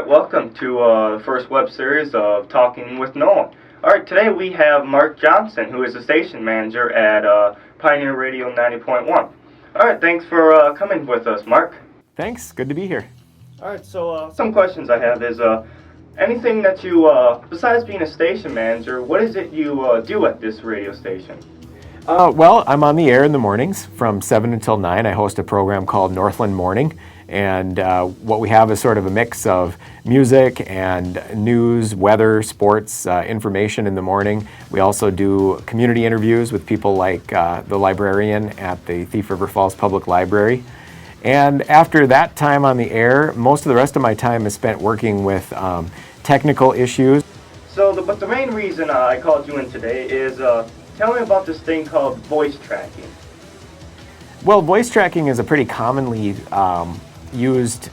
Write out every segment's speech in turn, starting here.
Alright, welcome to the first web series of Talking with Nolan. Alright, today we have Mark Johnson, who is a station manager at Pioneer Radio 90.1. Alright, thanks for coming with us, Mark. Thanks, good to be here. Alright, so some questions I have is, anything that you, besides being a station manager, what is it you do at this radio station? Well, I'm on the air in the mornings from 7 until 9. I host a program called Northland Morning, and what we have is sort of a mix of music and news, weather, sports, information in the morning. We also do community interviews with people like the librarian at the Thief River Falls Public Library. And after that time on the air, most of the rest of my time is spent working with technical issues. But the main reason I called you in today is, tell me about this thing called voice tracking. Well, voice tracking is a pretty commonly used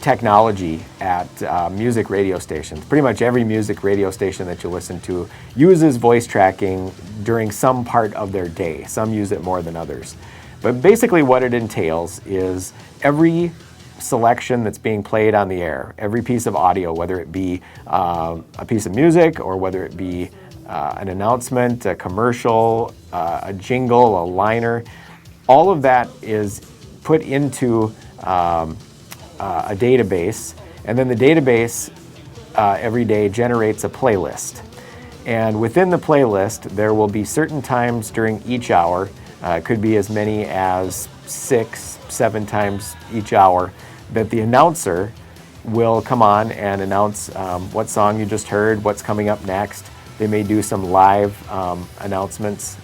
technology at music radio stations. Pretty much every music radio station that you listen to uses voice tracking during some part of their day. Some use it more than others. But basically what it entails is every selection that's being played on the air, every piece of audio, whether it be a piece of music or whether it be an announcement, a commercial, a jingle, a liner, all of that is put into a database, and then the database every day generates a playlist. And within the playlist, there will be certain times during each hour, it could be as many as 6, 7 times each hour, that the announcer will come on and announce what song you just heard, what's coming up next. They may do some live announcements,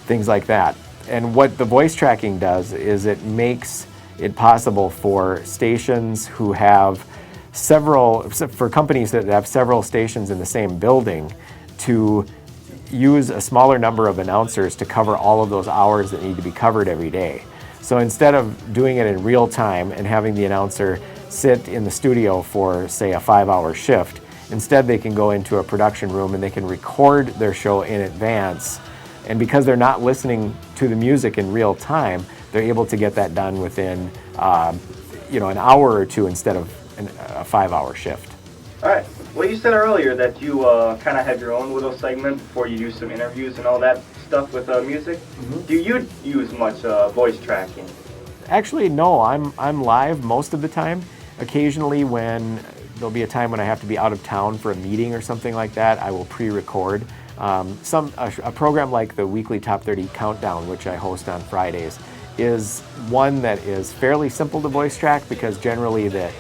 things like that. And what the voice tracking does is it makes it possible for stations who have for companies that have several stations in the same building to use a smaller number of announcers to cover all of those hours that need to be covered every day. So instead of doing it in real time and having the announcer sit in the studio for, say, a 5-hour shift, instead they can go into a production room and they can record their show in advance. And because they're not listening to the music in real time, they're able to get that done within an hour or two instead of a 5-hour shift. All right. Well, you said earlier that you kind of have your own little segment before you do some interviews and all that stuff with music. Mm-hmm. Do you use much voice tracking? Actually, no. I'm live most of the time. Occasionally, when there'll be a time when I have to be out of town for a meeting or something like that, I will pre-record. A program like the weekly Top 30 Countdown, which I host on Fridays, is one that is fairly simple to voice track because generally the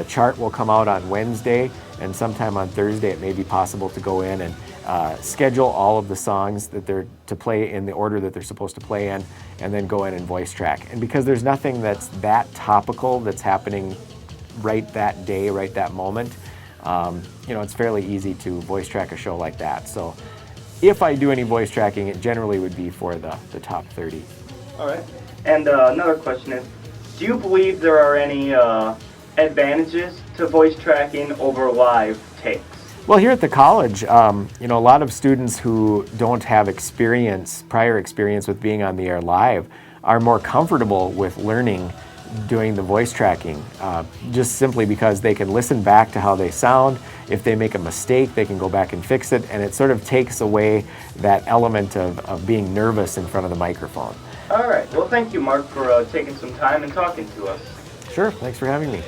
chart will come out on Wednesday, and sometime on Thursday it may be possible to go in and schedule all of the songs that they're to play in the order that they're supposed to play in, and then go in and voice track. And because there's nothing that's that topical that's happening right that day, right that moment, it's fairly easy to voice track a show like that. So if I do any voice tracking, it generally would be for the top 30. All right. And another question is, do you believe there are any advantages to voice tracking over live takes? Well, here at the college, a lot of students who don't have prior experience with being on the air live are more comfortable with learning doing the voice tracking, just simply because they can listen back to how they sound. If they make a mistake, they can go back and fix it, and it sort of takes away that element of being nervous in front of the microphone. All right. Well, thank you, Mark, for taking some time and talking to us. Sure. Thanks for having me.